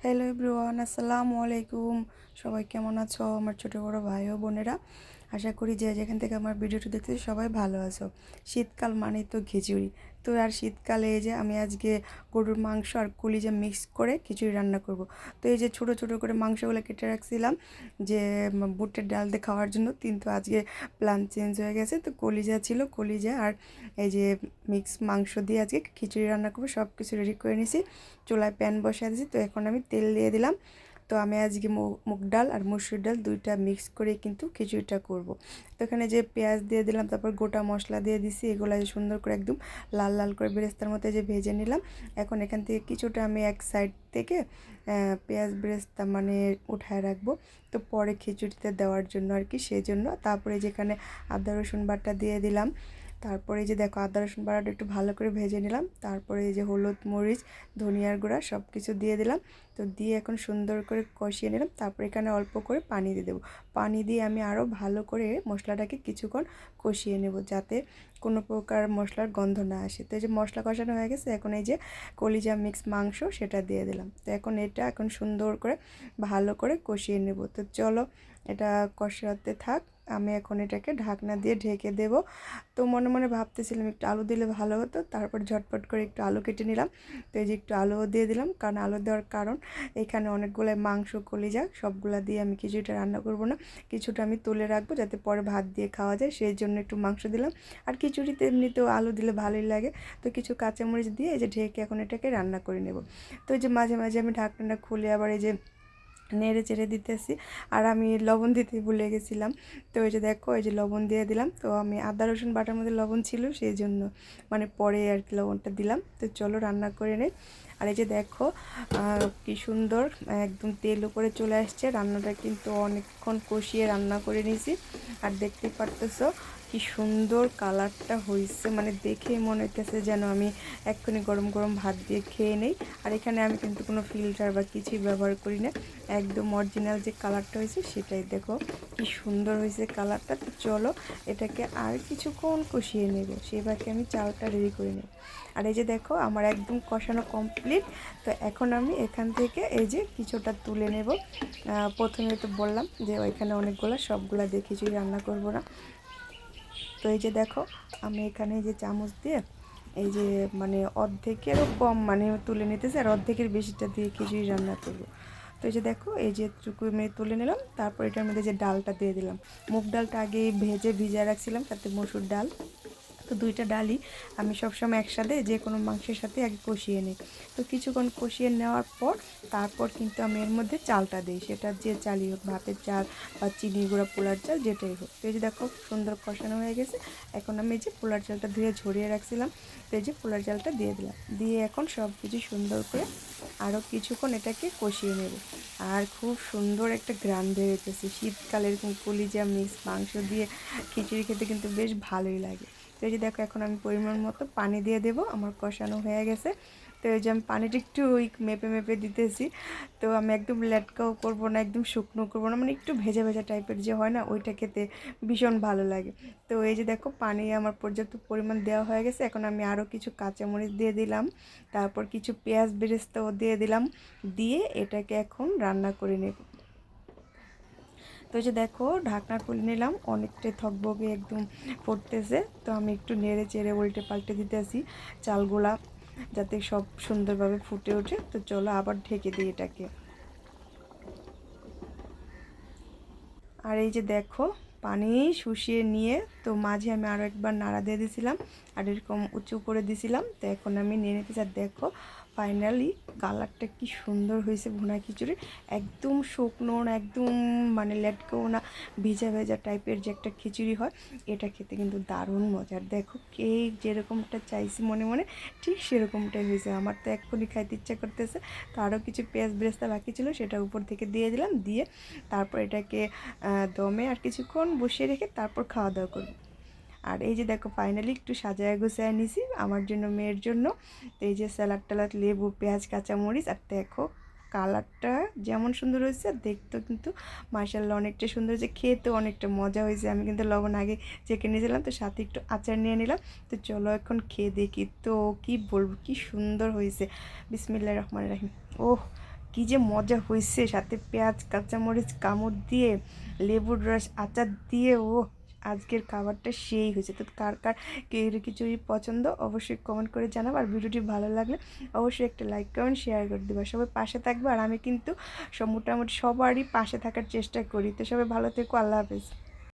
Hello everyone, আসসালামু আলাইকুম। সবাই কেমন আছো আমার ছোটো বড়ো ভাই ও বোনেরা? আশা করি যে যেখান থেকে আমার ভিডিওটি দেখতেছি সবাই ভালো আছো। শীতকাল মানেই তো খিচুড়ি। তো আর শীতকালে এই যে আমি আজকে গরুর মাংস আর কলিজা মিক্স করে খিচুড়ি রান্না করব। তো এই যে ছোটো ছোটো করে মাংসগুলো কেটে রাখছিলাম যে বুটের ডাল দিয়ে খাওয়ার জন্য, কিন্তু আজকে প্ল্যান চেঞ্জ হয়ে গেছে। তো কলিজা ছিল, কলিজা আর এই যে মিক্স মাংস দিয়ে আজকে খিচুড়ি রান্না করবো। সব কিছু রেডি করে নিয়েছি, চুলায় প্যান বসিয়ে দিয়েছি। তো এখন আমি তেল দিয়ে দিলাম। তো আমি আজকে মুগ ডাল আর মসুর ডাল দুইটা মিক্স করে কিন্তু খিচুড়িটা করব। তো এখানে যে পেঁয়াজ দিয়ে দিলাম, তারপর গোটা মশলা দিয়ে দিছি, এগুলো সুন্দর করে একদম লাল লাল করে বেরেস্তার মতো যে ভেজে নিলাম। এখন এখান থেকে কিছুটা আমি এক সাইড থেকে পেঁয়াজ বেরেস্তা মানে উঠায় রাখবো, তো পরে খিচুড়িতে দেওয়ার জন্য আর কি, সেই জন্য। তারপরে যেখানে আদা রসুন বাটা দিয়ে দিলাম। তারপরে যে দেখো আদা রসুন বাটাটা একটু ভালো করে ভেজে নিলাম। তারপরে এই যে হলুদ মরিচ ধনিয়ার গুঁড়া সব কিছু দিয়ে দিলাম। তো দিয়ে এখন সুন্দর করে কষিয়ে নিলাম। তারপর এখানে অল্প করে পানি দিয়ে দেবো। পানি দিয়ে আমি আরও ভালো করে মশলাটাকে কিছুক্ষণ কষিয়ে নেব, যাতে কোনো প্রকার মশলার গন্ধ না আসে। তো এই যে মশলা কষানো হয়ে গেছে, এখন এই যে কলিজা মিক্স মাংস সেটা দিয়ে দিলাম। তো এখন সুন্দর করে ভালো করে কষিয়ে নেব। তো চলো এটা কষাতে থাক, আমি এখন এটাকে ঢাকনা দিয়ে ঢেকে দেব। তো মনে মনে ভাবতেছিলাম একটু আলু দিলে ভালো হতো, তারপর ঝটপট করে একটু আলু কেটে নিলাম। তো এই যে একটু আলুও দিয়ে দিলাম, কারণ আলু দেওয়ার কারণ এখানে অনেকগুলো মাংস কলিজা সবগুলা দিয়ে আমি কিছুটা রান্না করব না, কিছুটা আমি তুলে রাখবো যাতে পরে ভাত দিয়ে খাওয়া যায়, সেই জন্য একটু মাংস দিলাম। আর খিচুড়িতে এমনিতেও আলু দিলে ভালোই লাগে। তো কিছু কাঁচামরিচ দিয়ে এই যে ঢেকে এখন এটাকে রান্না করে নেব। তো এই যে মাঝে মাঝে আমি ঢাকনাটা খুলে আবার এই যে নেড়ে চেড়ে দিতেছি। আর আমি লবণ দিতে ভুলে গেছিলাম। তো এই যে দেখো এই যে লবণ দিয়ে দিলাম। তো আমি আদা রসুন বাটার মধ্যে লবণ ছিল, সেই জন্য মানে পরে আর কি লবণটা দিলাম। তো চলো রান্না করে নেই। আর এই যে দেখো কি সুন্দর একদম তেল উপরে চলে আসছে। রান্নাটা কিন্তু অনেকক্ষণ কষিয়ে রান্না করে নিয়েছি। আর দেখতে পারতেছো কি সুন্দর কালারটা হয়েছে, মানে দেখেই মনে হইতেছে যেন আমি এক্ষুনি গরম গরম ভাত দিয়ে খেয়ে নেই। আর এখানে আমি কিন্তু কোনো ফিল্টার বা কিছুই ব্যবহার করি না, একদম অরিজিনাল যে কালারটা হয়েছে সেটাই। দেখো কি সুন্দর হয়েছে কালারটা। তো চলো এটাকে আর কিছুক্ষণ কষিয়ে নেব, সেভাবে আমি চালটা রেডি করে নেব। আর এই যে দেখো আমার একদম কষানো কমপ্লিট। তো এখন আমি এখান থেকে এই যে কিছুটা তুলে নেব। প্রথমে তো বললাম যে ওইখানে অনেকগুলো, সবগুলা দিয়ে খিচুড়ি রান্না করব না। তো এই যে দেখো আমি এখানে যে চামচ দিয়ে এই যে মানে অর্ধেকেরও কম মানে তুলে নিতেছি, আর অর্ধেকের বেশিটা দিয়ে খিচুড়ি রান্না করব। তো এই যে দেখো এই যে টুকু মেরে তুলে নিলাম। তারপর এটার মধ্যে যে ডালটা দিয়ে দিলাম। মুগ ডালটা আগে ভিজিয়ে রাখছিলাম, সাথে মসুর ডাল। তো দুইটা ডালই আমি সবসময় একসাথে যে কোনো মাংসের সাথে আগে কষিয়ে নিই। তো কিছুক্ষণ কষিয়ে নেওয়ার পর তারপর কিন্তু আমি এর মধ্যে চালটা দিই, সেটা যে চালই হোক, ভাতের চাল বা চিনি গুঁড়া পোলার চাল যেটাই হোক। তো এই যে দেখো সুন্দর কষানো হয়ে গেছে। এখন আমি এই যে পোলার চালটা ধুয়ে ঝরিয়ে রাখছিলাম, তো এই যে পোলার চালটা দিয়ে দিলাম। দিয়ে এখন সব কিছু সুন্দর করে আরও কিছুক্ষণ এটাকে কষিয়ে নেব। আর খুব সুন্দর একটা ঘ্রাণ বেরোতেছে। শীতকালে এরকম কলিজা মিক্স মাংস দিয়ে খিচুড়ি খেতে কিন্তু বেশ ভালোই লাগে। তো এই যে দেখো এখন আমি পরিমাণ মতো পানি দিয়ে দেবো, আমার কষানো হয়ে গেছে। তো এই যে আমি পানিটা একটু ওই মেপে মেপে দিতেছি। তো আমি একদম লেটকাও করবো না, একদম শুকনো করবো না, মানে একটু ভেজা ভেজা টাইপের যে হয় না, ওইটা খেতে ভীষণ ভালো লাগে। তো এই যে দেখো পানি আমার পর্যাপ্ত পরিমাণ দেওয়া হয়ে গেছে। এখন আমি আরও কিছু কাঁচামরিচ দিয়ে দিলাম, তারপর কিছু পেঁয়াজ বেরেস্তাও দিয়ে দিলাম। দিয়ে এটাকে এখন রান্না করে নেব। তো এই যে দেখো ঢাকনা খুলে নিলাম, অনেকটাই থকবকে একদম ফুটতেছে। তো আমি একটু নেড়ে চেড়ে উল্টে পাল্টে দিতেছি চালগুলা, যাতে সব সুন্দরভাবে ফুটে ওঠে। তো চলো আবার ঢেকে দিই এটাকে। আর এই যে দেখো পানি শুষিয়ে নিয়ে তো মাঝে আমি আরও একবার নাড়া দিয়ে দিয়েছিলাম, আর এরকম উঁচু করে দিয়েছিলাম। তো এখন আমি নিয়ে নিতেছি। আর দেখো ফাইনালি কালারটা কি সুন্দর হয়েছে ভুনা খিচুড়ি। একদম শুকনো না, একদম মানে লেটকেও না, ভেজা ভেজা টাইপের যে একটা খিচুড়ি হয়, এটা খেতে কিন্তু দারুণ মজার। দেখো কে যেরকমটা চাইছি মনে মনে ঠিক সেরকমটাই হয়েছে। আমার তো এক্ষুনি খাইতে ইচ্ছা করতেছে। তো আরও কিছু পেঁয়াজ বেরেস্তা বাকি ছিল, সেটা উপর থেকে দিয়ে দিলাম। দিয়ে তারপর এটাকে দমে আর কিছুক্ষণ বসিয়ে রেখে তারপর খাওয়া দাওয়া করব। আর এই যে দেখো ফাইনালি একটু সাজায় গুছায় নিছি আমার জন্য, মেয়ের জন্য। তো এই যে স্যালাড ট্যালাড, লেবু, পেঁয়াজ, কাঁচামরিচ। আর দেখো কালারটা যেমন সুন্দর হয়েছে, আর দেখতেও কিন্তু মাশাআল্লাহ অনেকটা সুন্দর হয়েছে, খেতেও অনেকটা মজা হয়েছে। আমি কিন্তু লবণ আগে চেখে নিয়েছিলাম, তো সাথে একটু আচার নিয়ে নিলাম। তো চলো এখন খেয়ে দেখি। তো কি বলবো, কি সুন্দর হয়েছে। বিসমিল্লাহির রহমানির রহিম। ওহ কী যে মজা হয়েছে, সাথে পেঁয়াজ কাঁচামরিচ কামড় দিয়ে লেবুর রস আচার দিয়ে, ও আজকের খাবারটা সেই হয়েছে। তো কার কার কেউরি খিচুড়ি পছন্দ অবশ্যই কমেন্ট করে জানাবো, আর ভিডিওটি ভালো লাগলে অবশ্যই একটা লাইক কমেন্ট শেয়ার করে দেবো। সবাই পাশে থাকবে, আর আমি কিন্তু মোটামুটি সবারই পাশে থাকার চেষ্টা করি। তো সবাই ভালো থেকো, আল্লাহ হাফেজ।